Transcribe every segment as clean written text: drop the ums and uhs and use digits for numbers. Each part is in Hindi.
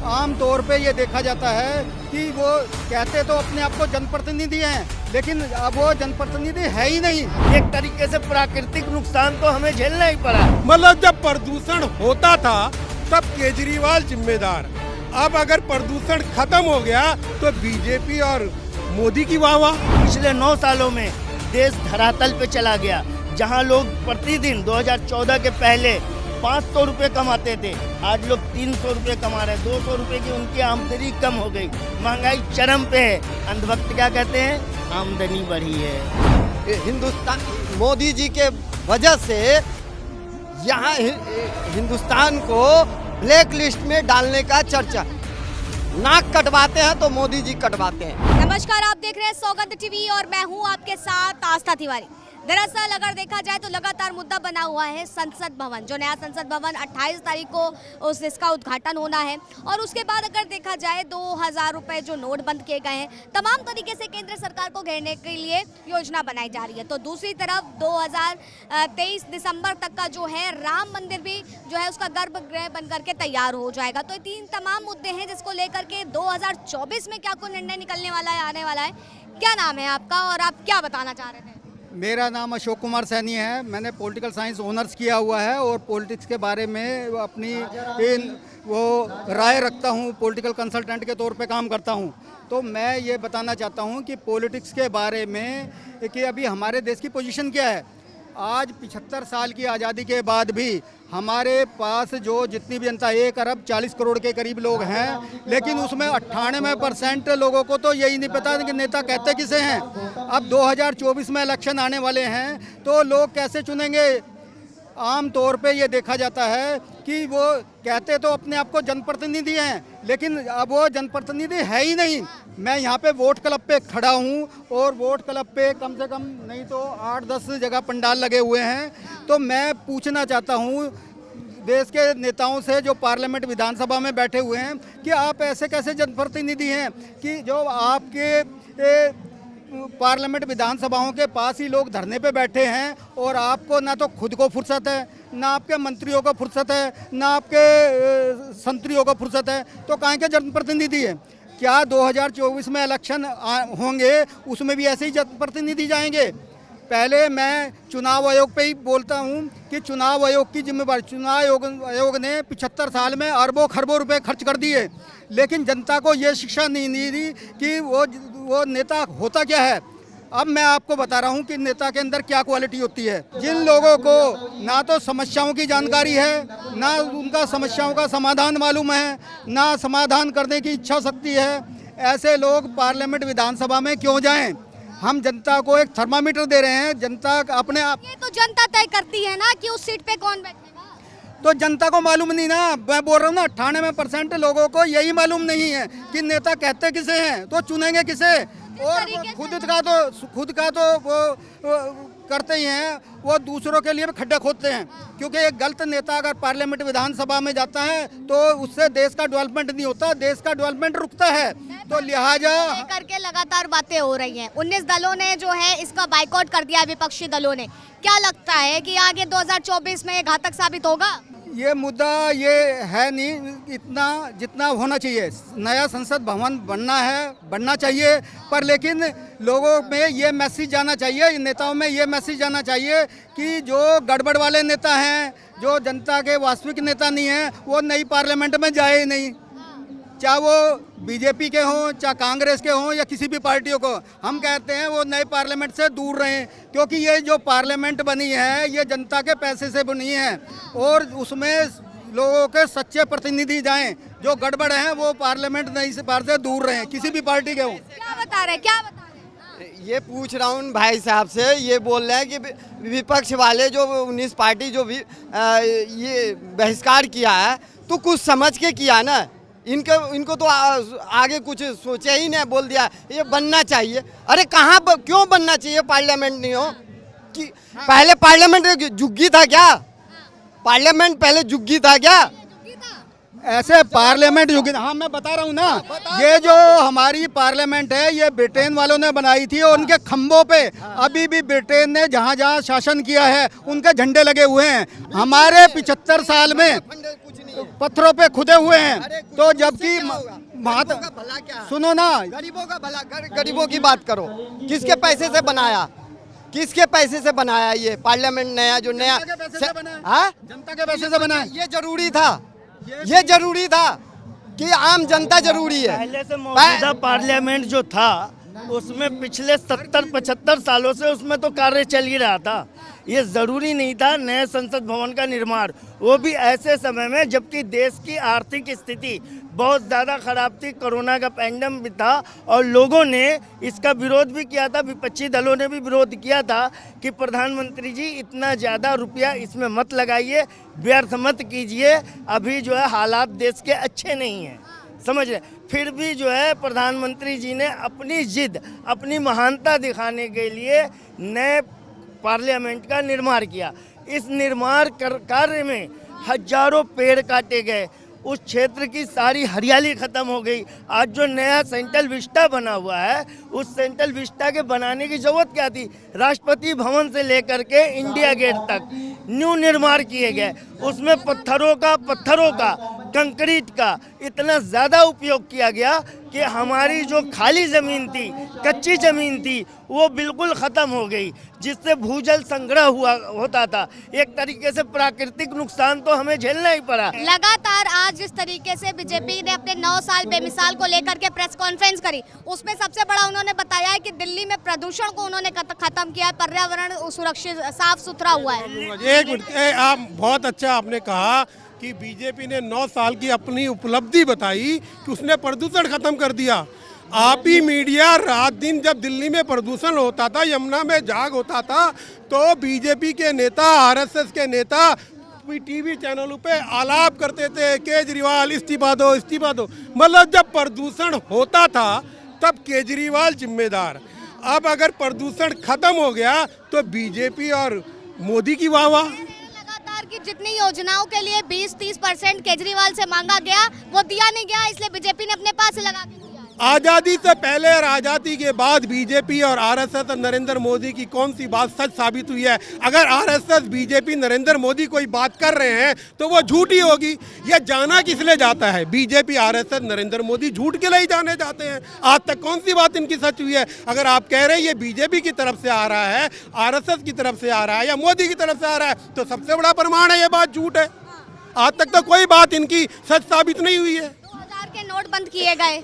आम तौर पे ये देखा जाता है कि वो कहते तो अपने आप को जनप्रतिनिधि हैं, लेकिन अब वो जनप्रतिनिधि है ही नहीं। एक तरीके से प्राकृतिक नुकसान तो हमें झेलना ही पड़ा। मतलब जब प्रदूषण होता था तब केजरीवाल जिम्मेदार, अब अगर प्रदूषण खत्म हो गया तो बीजेपी और मोदी की वाह। पिछले 9 सालों में देश धरातल पे चला गया, जहां लोग प्रतिदिन 2014 के पहले 500 रुपये कमाते थे, आज लोग 300 रुपये कमा रहे हैं। 200 रुपये की उनकी आमदनी कम हो गई, महंगाई चरम पे है। अंधभक्त क्या कहते हैं? आमदनी बढ़ी है। हिंदुस्तान मोदी जी के वजह से यहाँ हिंदुस्तान को ब्लैक लिस्ट में डालने का चर्चा। नाक कटवाते हैं तो मोदी जी कटवाते हैं। नमस्कार, आप देख रहे हैं सौगंध टीवी और मैं हूं आपके साथ आस्था तिवारी। दरअसल अगर देखा जाए तो लगातार मुद्दा बना हुआ है संसद भवन। जो नया संसद भवन 28 तारीख को इसका उद्घाटन होना है और उसके बाद अगर देखा जाए 2000 रुपये जो नोट बंद किए गए हैं, तमाम तरीके से केंद्र सरकार को घेरने के लिए योजना बनाई जा रही है। तो दूसरी तरफ 2023 दिसंबर तक का जो है राम मंदिर भी जो है उसका गर्भगृह बन करके तैयार हो जाएगा। तो ये 3 तमाम मुद्दे हैं जिसको लेकर के 2024 में क्या कोई निर्णय निकलने वाला है, आने वाला है। क्या नाम है आपका और आप क्या बताना चाह रहे थे? मेरा नाम अशोक कुमार सैनी है। मैंने पॉलिटिकल साइंस ऑनर्स किया हुआ है और पॉलिटिक्स के बारे में अपनी वो राय रखता हूँ, पॉलिटिकल कंसल्टेंट के तौर पे काम करता हूँ। तो मैं ये बताना चाहता हूँ कि पॉलिटिक्स के बारे में कि अभी हमारे देश की पोजीशन क्या है। आज 75 साल की आज़ादी के बाद भी हमारे पास जो जितनी भी जनता 1 अरब 40 करोड़ के करीब लोग हैं, लेकिन उसमें 98% लोगों को तो यही नहीं पता कि नेता कहते किसे हैं। अब 2024 में इलेक्शन आने वाले हैं तो लोग कैसे चुनेंगे? आम तौर पे ये देखा जाता है कि वो कहते तो अपने आप को जनप्रतिनिधि हैं, लेकिन अब वो जनप्रतिनिधि है ही नहीं। मैं यहाँ पे वोट क्लब पे खड़ा हूँ और वोट क्लब पे कम से कम नहीं तो 8-10 जगह पंडाल लगे हुए हैं। तो मैं पूछना चाहता हूँ देश के नेताओं से जो पार्लियामेंट विधानसभा में बैठे हुए हैं कि आप ऐसे कैसे जनप्रतिनिधि हैं कि जो आपके पार्लियामेंट विधानसभाओं के पास ही लोग धरने पे बैठे हैं और आपको ना तो खुद को फुर्सत है, ना आपके मंत्रियों को फुर्सत है, ना आपके संतरियों को फुर्सत है। तो कहाँ के जनप्रतिनिधि है? क्या 2024 में इलेक्शन होंगे उसमें भी ऐसे ही जनप्रतिनिधि जाएंगे? पहले मैं चुनाव आयोग पे ही बोलता हूँ कि चुनाव आयोग की जिम्मेदारी, चुनाव आयोग ने 75 साल में अरबों खरबों रुपए खर्च कर दिए, लेकिन जनता को ये शिक्षा नहीं दी कि वो नेता होता क्या है। अब मैं आपको बता रहा हूँ कि नेता के अंदर क्या क्वालिटी होती है। जिन लोगों को ना तो समस्याओं की जानकारी है, ना उनका समस्याओं का समाधान मालूम है, ना समाधान करने की इच्छा शक्ति है, ऐसे लोग पार्लियामेंट विधानसभा में क्यों जाएं? हम जनता को एक थर्मामीटर दे रहे हैं। जनता अपने आप, ये तो जनता तय करती है ना कि उस सीट पे कौन बैठेगा। तो जनता को मालूम नहीं ना। मैं बोल रहा हूँ ना 98% लोगों को यही मालूम नहीं है कि नेता कहते किसे हैं, तो चुनेंगे किसे। और खुद का तो वो करते ही हैं, वो दूसरों के लिए भी खड्डे खोदते हैं। क्योंकि एक गलत नेता अगर पार्लियामेंट विधानसभा में जाता है तो उससे देश का डेवलपमेंट नहीं होता, देश का डेवलपमेंट रुकता है। तो लिहाजा करके लगातार बातें हो रही हैं। 19 दलों ने जो है इसका बाइकआउट कर दिया, विपक्षी दलों ने। क्या लगता है कि आगे 2024 में घातक साबित होगा? ये मुद्दा ये है नहीं इतना जितना होना चाहिए। नया संसद भवन बनना चाहिए, पर लेकिन लोगों में ये मैसेज जाना चाहिए, नेताओं में ये मैसेज जाना चाहिए कि जो गड़बड़ वाले नेता हैं, जो जनता के वास्तविक नेता नहीं हैं, वो नई पार्लियामेंट में जाए ही नहीं। चाहे वो बीजेपी के हों, चाहे कांग्रेस के हों या किसी भी पार्टियों को, हम कहते हैं वो नए पार्लियामेंट से दूर रहें। क्योंकि ये जो पार्लियामेंट बनी है ये जनता के पैसे से बनी है और उसमें लोगों के सच्चे प्रतिनिधि जाएं। जो गड़बड़ हैं वो पार्लियामेंट नई से पार से दूर रहें, किसी भी पार्टी के हों। क्या बता रहे हैं? ये पूछ रहा हूँ भाई साहब से। ये बोल रहे हैं कि विपक्ष वाले जो 19 पार्टी जो भी ये बहिष्कार किया है तो कुछ समझ के किया ना। इनको तो आगे कुछ सोचा ही नहीं, बोल दिया ये बनना चाहिए। अरे कहाँ क्यों बनना चाहिए? पार्लियामेंट नहीं हो कि पहले पार्लियामेंट जुग्गी था क्या? पार्लियामेंट पहले जुग्गी था क्या? ऐसे पार्लियामेंट युग, हाँ मैं बता रहा हूँ ना, ये जो हमारी पार्लियामेंट है ये ब्रिटेन वालों ने बनाई थी और उनके खंभों पे अभी भी ब्रिटेन ने जहाँ जहाँ शासन किया है उनके झंडे लगे हुए हैं। हमारे 75 साल में पत्थरों पे खुदे हुए हैं। अरे तो उससे जबकि क्या होगा? महात्मा गरीबों का भला क्या है? सुनो ना, गरीबों का भला, गरीबों की बात करो, किसके पैसे से बनाया, किसके पैसे से बनाया ये पार्लियामेंट नया जो नया जनता के पैसे से बना है। हाँ? जनता के पैसे से बना है। ये जरूरी था, ये जरूरी था कि आम जनता जरूरी है। पहले से मौजूदा पार्लियामेंट जो था उसमें पिछले 70-75 सालों से उसमें तो कार्य चल ही रहा था। ये जरूरी नहीं था नए संसद भवन का निर्माण, वो भी ऐसे समय में जबकि देश की आर्थिक स्थिति बहुत ज़्यादा खराब थी, कोरोना का पैंडेमिक भी था और लोगों ने इसका विरोध भी किया था, विपक्षी दलों ने भी विरोध किया था कि प्रधानमंत्री जी इतना ज़्यादा रुपया इसमें मत लगाइए, व्यर्थ मत कीजिए, अभी जो है हालात देश के अच्छे नहीं हैं, समझ रहे। फिर भी जो है प्रधानमंत्री जी ने अपनी जिद, अपनी महानता दिखाने के लिए नए पार्लियामेंट का निर्माण किया। इस निर्माण कार्य में हजारों पेड़ काटे गए, उस क्षेत्र की सारी हरियाली खत्म हो गई। आज जो नया सेंट्रल विस्टा बना हुआ है, उस सेंट्रल विस्टा के बनाने की जरूरत क्या थी? राष्ट्रपति भवन से लेकर के इंडिया गेट तक न्यू निर्माण किए गए, उसमें पत्थरों का कंक्रीट का इतना ज़्यादा उपयोग किया गया कि हमारी जो खाली ज़मीन थी, कच्ची ज़मीन थी, वो बिल्कुल ख़त्म हो गई, जिससे भूजल संग्रह होता था। एक तरीके से प्राकृतिक नुकसान तो हमें झेलना ही पड़ा। लगातार आज जिस तरीके से बीजेपी ने अपने 9 साल बेमिसाल को लेकर के प्रेस कॉन्फ्रेंस करी, उसमें सबसे बड़ा उन्होंने बताया है कि दिल्ली में प्रदूषण को उन्होंने खत्म किया, पर्यावरण सुरक्षित साफ सुथरा हुआ है। एक मिनट, आप बहुत अच्छा आपने कहा कि बीजेपी ने 9 साल की अपनी उपलब्धि बताई कि उसने प्रदूषण खत्म कर दिया। आप ही मीडिया रात दिन जब दिल्ली में प्रदूषण होता था, यमुना में जाग होता था, तो बीजेपी के नेता, आरएसएस के नेता टीवी चैनलों पे आलाप करते थे, केजरीवाल इस्तीफा दो, इस्तीफा दो। मतलब जब प्रदूषण होता था तब केजरीवाल जिम्मेदार। अब अगर प्रदूषण खत्म हो गया तो बीजेपी और मोदी की वाह। लगातार की जितनी योजनाओं के लिए 20-30% केजरीवाल से मांगा गया, वो दिया नहीं गया, इसलिए बीजेपी ने अपने पास लगा के दिया। आज़ादी से पहले और आज़ादी के बाद बीजेपी और आरएसएस और नरेंद्र मोदी की कौन सी बात सच साबित हुई है? अगर आरएसएस, बीजेपी, नरेंद्र मोदी कोई बात कर रहे हैं तो वो झूठी होगी। ये जाना किस लिए जाता है? बीजेपी, आरएसएस, नरेंद्र मोदी झूठ के लिए ही जाने जाते हैं। आज तक कौन सी बात इनकी सच हुई है? अगर आप कह रहे हैं ये बीजेपी की तरफ से आ रहा है, आरएसएस की तरफ से आ रहा है या मोदी की तरफ से आ रहा है, तो सबसे बड़ा प्रमाण है ये बात झूठ है। आज तक तो कोई बात इनकी सच साबित नहीं हुई है। 2000 के नोट बंद किए गए,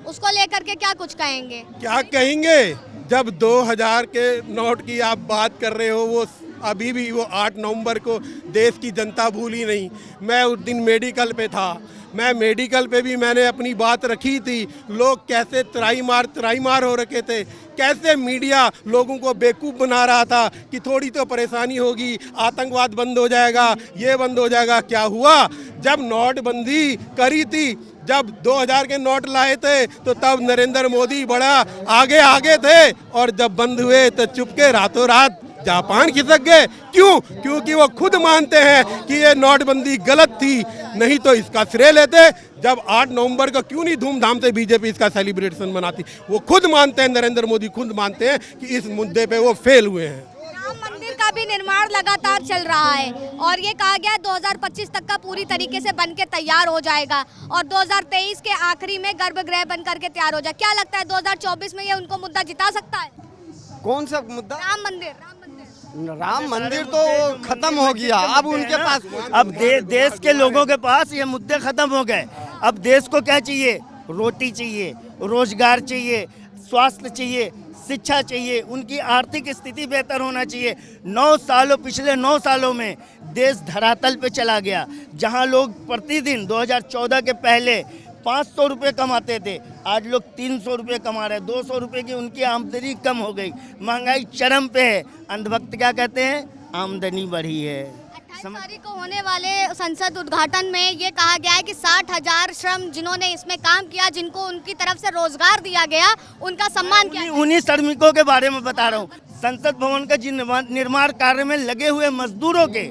उसको लेकर के क्या कुछ कहेंगे? क्या कहेंगे? जब 2000 के नोट की आप बात कर रहे हो, वो अभी भी वो 8 नवंबर को देश की जनता भूली नहीं। मैं उस दिन मेडिकल पे था, मैं मेडिकल पे भी मैंने अपनी बात रखी थी। लोग कैसे त्राही मार हो रखे थे, कैसे मीडिया लोगों को बेवकूफ़ बना रहा था कि थोड़ी तो परेशानी होगी, आतंकवाद बंद हो जाएगा, ये बंद हो जाएगा। क्या हुआ? जब नोटबंदी करी थी, जब 2000 के नोट लाए थे, तो तब नरेंद्र मोदी बड़ा आगे थे, और जब बंद हुए तो चुपके रातों रात जापान खिसक गए। क्यों? क्योंकि वो खुद मानते हैं कि ये नोटबंदी गलत थी, नहीं तो इसका श्रेय लेते। जब 8 नवंबर का क्यों नहीं धूमधाम से बीजेपी इसका सेलिब्रेशन मनाती? वो खुद मानते हैं, नरेंद्र मोदी खुद मानते हैं कि इस मुद्दे पे वो फेल हुए हैं। राम मंदिर का भी निर्माण लगातार चल रहा है और ये कहा गया है 2025 तक का पूरी तरीके से बनके तैयार हो जाएगा और 2023 के आखिरी में गर्भगृह बन करके तैयार हो जाए। क्या लगता है 2024 में ये उनको मुद्दा जिता सकता है? कौन सा मुद्दा? राम मंदिर तो खत्म हो गया। अब उनके पास, अब देश के लोगों के पास ये मुद्दे खत्म हो गए। अब देश को क्या चाहिए? रोटी चाहिए, रोजगार चाहिए, स्वास्थ्य चाहिए, शिक्षा चाहिए, उनकी आर्थिक स्थिति बेहतर होना चाहिए। पिछले 9 सालों में देश धरातल पे चला गया। जहां लोग प्रतिदिन 2014 के पहले 500 रुपये कमाते थे, आज लोग 300 रुपये कमा रहे हैं। 200 रुपये की उनकी आमदनी कम हो गई, महंगाई चरम पे है। अंधभक्त क्या कहते हैं? आमदनी बढ़ी है। 28 तारीख को होने वाले संसद उद्घाटन में ये कहा गया है कि 60,000 श्रम जिन्होंने इसमें काम किया, जिनको उनकी तरफ से रोजगार दिया गया, उनका सम्मान किया। उन्हीं श्रमिकों के बारे में बता रहा हूँ। संसद भवन का निर्माण कार्य में लगे हुए मजदूरों के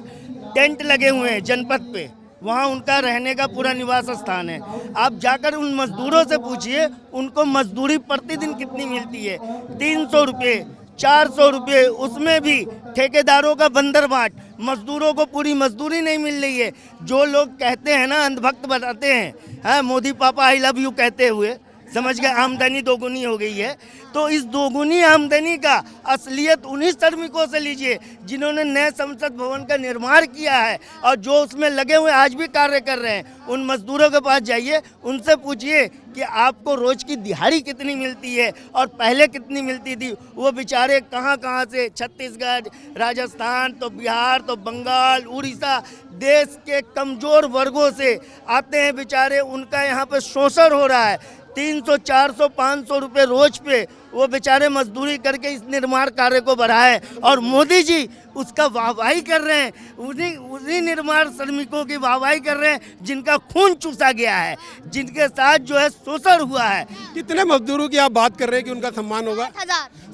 टेंट लगे हुए हैं जनपद पे, वहाँ उनका रहने का पूरा निवास स्थान है। आप जाकर उन मजदूरों से पूछिए उनको मजदूरी प्रतिदिन कितनी मिलती है। 300 रुपये, 400 रुपये, उसमें भी ठेकेदारों का बंदर बाट, मजदूरों को पूरी मजदूरी नहीं मिल रही है। जो लोग कहते हैं ना, अंधभक्त बताते हैं मोदी पापा आई लव यू कहते हुए, समझ गए, आमदनी दोगुनी हो गई है। तो इस दोगुनी आमदनी का असलियत उन्हीं श्रमिकों से लीजिए जिन्होंने नए संसद भवन का निर्माण किया है और जो उसमें लगे हुए आज भी कार्य कर रहे हैं। उन मजदूरों के पास जाइए, उनसे पूछिए कि आपको रोज की दिहाड़ी कितनी मिलती है और पहले कितनी मिलती थी। वो बेचारे कहाँ कहाँ से, छत्तीसगढ़, राजस्थान, तो बिहार, तो बंगाल, उड़ीसा, देश के कमज़ोर वर्गों से आते हैं बेचारे। उनका यहाँ पे शोषण हो रहा है। 300, 400, 500 रुपये रोज पे वो बेचारे मजदूरी करके इस निर्माण कार्य को बढ़ाए और मोदी जी उसका वाहवाही कर रहे हैं। उन्हीं निर्माण श्रमिकों की वाहवाही कर रहे हैं जिनका खून चूसा गया है, जिनके साथ जो है शोषण हुआ है। कितने मजदूरों की आप बात कर रहे हैं कि उनका सम्मान होगा?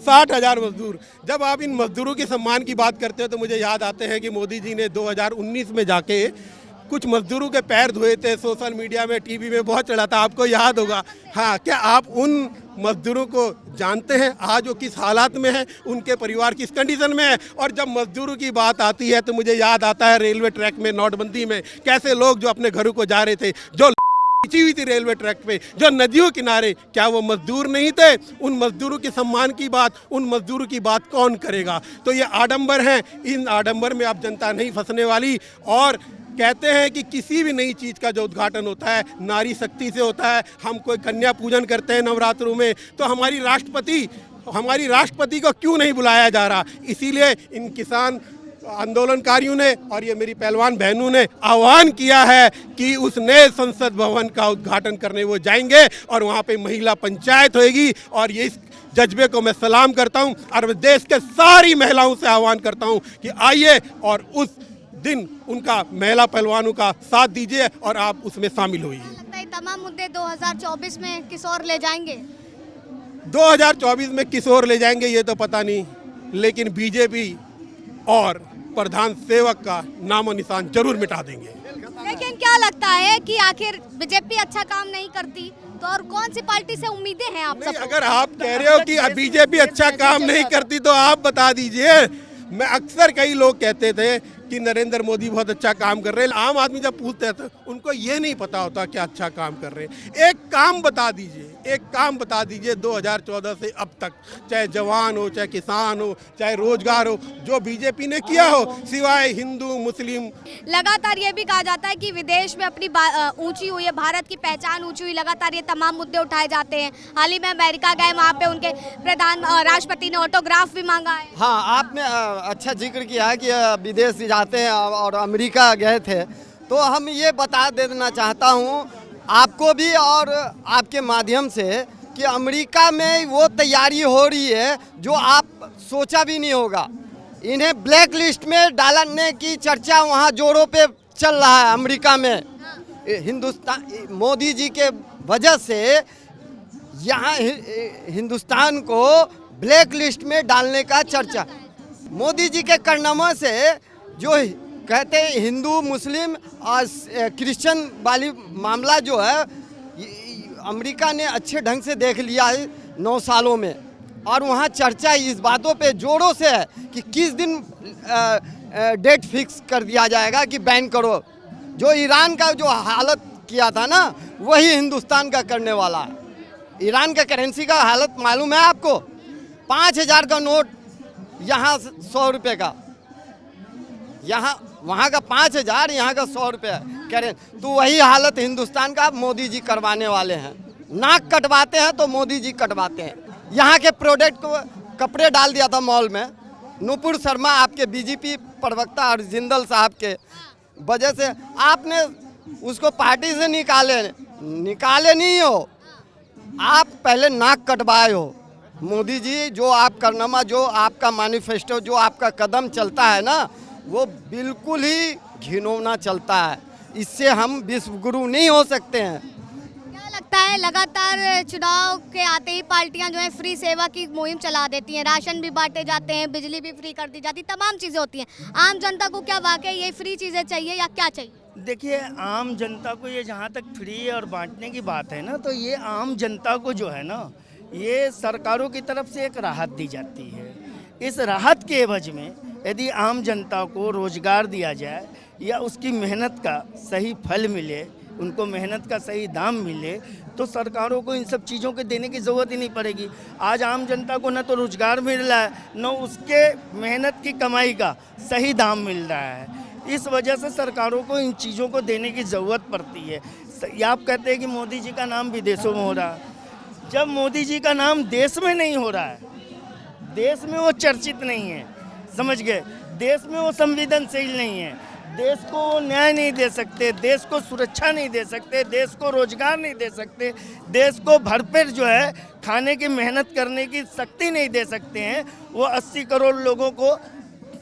60,000 मजदूर। जब आप इन मजदूरों के सम्मान की बात करते हो तो मुझे याद आते हैं कि मोदी जी ने 2019 में जाके कुछ मजदूरों के पैर धोए थे, सोशल मीडिया में, टीवी में बहुत चला था, आपको याद होगा। हाँ, क्या आप उन मजदूरों को जानते हैं आज वो किस हालात में हैं, उनके परिवार किस कंडीशन में है? और जब मजदूरों की बात आती है तो मुझे याद आता है रेलवे ट्रैक में नोटबंदी में कैसे लोग जो अपने घरों को जा रहे थे, जो खींची हुई थी रेलवे ट्रैक पे, जो नदियों किनारे, क्या वो मजदूर नहीं थे? उन मजदूरों के सम्मान की बात, उन मजदूरों की बात कौन करेगा? तो ये आडंबर हैं, इन आडंबर में अब जनता नहीं फंसने वाली। और कहते हैं कि किसी भी नई चीज़ का जो उद्घाटन होता है नारी शक्ति से होता है। हम कोई कन्या पूजन करते हैं नवरात्रों में, तो हमारी राष्ट्रपति को क्यों नहीं बुलाया जा रहा? इसीलिए इन किसान आंदोलनकारियों ने और ये मेरी पहलवान बहनों ने आह्वान किया है कि उस नए संसद भवन का उद्घाटन करने वो जाएंगे और वहाँ पे महिला पंचायत होगी। और ये इस जज्बे को मैं सलाम करता हूँ और मैं देश के सारी महिलाओं से आह्वान करता हूँ कि आइए और उस दिन उनका महिला पहलवानों का साथ दीजिए और आप उसमें शामिल होइए। लगता है तमाम मुद्दे 2024 में किस ओर ले जाएंगे? 2024 में किस ओर ले जाएंगे ये तो पता नहीं, लेकिन बीजेपी और प्रधान सेवक का नामो निशान जरूर मिटा देंगे। लेकिन क्या लगता है कि आखिर बीजेपी अच्छा काम नहीं करती तो और कौन सी पार्टी से उम्मीदें हैं आप सब? अगर आप कह रहे हो कि बीजेपी अच्छा काम नहीं करती तो आप बता दीजिए। मैं अक्सर कई लोग कहते थे कि नरेंद्र मोदी बहुत अच्छा काम कर रहे हैं। आम आदमी जब पूछते हैं तो उनको ये नहीं पता होता कि अच्छा काम कर रहे हैं। एक काम बता दीजिए, एक काम बता दीजिए 2014 से अब तक, चाहे जवान हो, चाहे किसान हो, चाहे रोजगार हो, जो बीजेपी ने किया हो सिवाय हिंदू मुस्लिम। लगातार ये भी कहा जाता है कि विदेश में अपनी ऊंची हुई है, भारत की पहचान ऊंची हुई, लगातार ये तमाम मुद्दे उठाए जाते हैं। हाल ही में अमेरिका गए, वहाँ पे उनके राष्ट्रपति ने ऑटोग्राफ भी मांगा है। हाँ, आपने अच्छा जिक्र किया है कि विदेश जाते हैं और अमेरिका गए थे, तो हम ये बता देना चाहता हूँ आपको भी और आपके माध्यम से कि अमेरिका में वो तैयारी हो रही है जो आप सोचा भी नहीं होगा। इन्हें ब्लैक लिस्ट में डालने की चर्चा वहाँ जोरों पे चल रहा है अमेरिका में। हिंदुस्तान, मोदी जी के वजह से यहाँ हिंदुस्तान को ब्लैक लिस्ट में डालने का चर्चा, मोदी जी के कारनामों से जो कहते हैं हिंदू मुस्लिम और क्रिश्चियन वाली मामला जो है अमेरिका ने अच्छे ढंग से देख लिया है 9 सालों में। और वहाँ चर्चा इस बातों पे जोरों से है कि किस दिन डेट फिक्स कर दिया जाएगा कि बैन करो। जो ईरान का जो हालत किया था ना, वही हिंदुस्तान का करने वाला है। ईरान का करेंसी का हालत मालूम है आपको? 5,000 का नोट, यहाँ 100 रुपये का, यहाँ वहाँ का 5,000, यहाँ का 100 रुपये करें। तो वही हालत हिंदुस्तान का मोदी जी करवाने वाले हैं। नाक कटवाते हैं तो मोदी जी कटवाते हैं। यहाँ के प्रोडक्ट को कपड़े डाल दिया था मॉल में, नुपुर शर्मा आपके बीजेपी प्रवक्ता और जिंदल साहब के वजह से आपने उसको पार्टी से निकाले नहीं हो, आप पहले नाक कटवाए हो। मोदी जी, जो आप कारनामा, जो आपका मैनिफेस्टो, जो आपका कदम चलता है ना, वो बिल्कुल ही घिनौना चलता है। इससे हम विश्व गुरु नहीं हो सकते हैं। क्या लगता है लगातार चुनाव के आते ही पार्टियां जो है फ्री सेवा की मुहिम चला देती हैं, राशन भी बांटे जाते हैं, बिजली भी फ्री कर दी जाती, तमाम चीज़ें होती हैं। आम जनता को क्या वाकई ये फ्री चीज़ें चाहिए या क्या चाहिए? देखिए, आम जनता को ये जहाँ तक फ्री और बांटने की बात है ना, तो ये आम जनता को जो है ना, ये सरकारों की तरफ से एक राहत दी जाती है। इस राहत के एवज में यदि आम जनता को रोजगार दिया जाए या उसकी मेहनत का सही फल मिले, उनको मेहनत का सही दाम मिले, तो सरकारों को इन सब चीज़ों के देने की ज़रूरत ही नहीं पड़ेगी। आज आम जनता को न तो रोजगार मिल रहा है, न उसके मेहनत की कमाई का सही दाम मिल रहा है। इस वजह से सरकारों को इन चीज़ों को देने की ज़रूरत पड़ती है। आप कहते हैं कि मोदी जी का नाम विदेशों में हो रहा है, जब मोदी जी का नाम देश में नहीं हो रहा है, देश में वो चर्चित नहीं है, समझ गए, देश में वो संवेदनशील नहीं है, देश को न्याय नहीं दे सकते, देश को सुरक्षा नहीं दे सकते, देश को रोजगार नहीं दे सकते, देश को भरपेट जो है खाने की मेहनत करने की शक्ति नहीं दे सकते हैं, वो 80 करोड़ लोगों को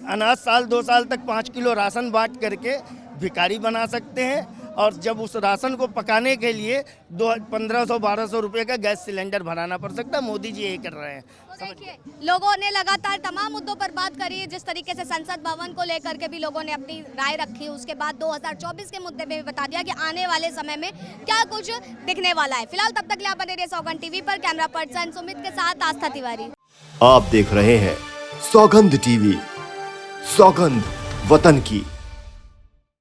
अनाज साल 2 साल तक 5 किलो राशन बांट करके भिखारी बना सकते हैं, और जब उस राशन को पकाने के लिए 1500-1200 रुपये का गैस सिलेंडर भराना पड़ सकता है। मोदी जी यही कर रहे हैं। तो देखिए, लोगों ने लगातार तमाम मुद्दों पर बात करी है, जिस तरीके से संसद भवन को लेकर के भी लोगों ने अपनी राय रखी। उसके बाद 2024 के मुद्दे में भी बता दिया कि आने वाले समय में क्या कुछ दिखने वाला है। फिलहाल तब तक लिए आप बने रहिए सौगंध टीवी पर। कैमरा पर्सन सुमित के साथ आस्था तिवारी। आप देख रहे हैं सौगंध टीवी, सौगंध वतन की।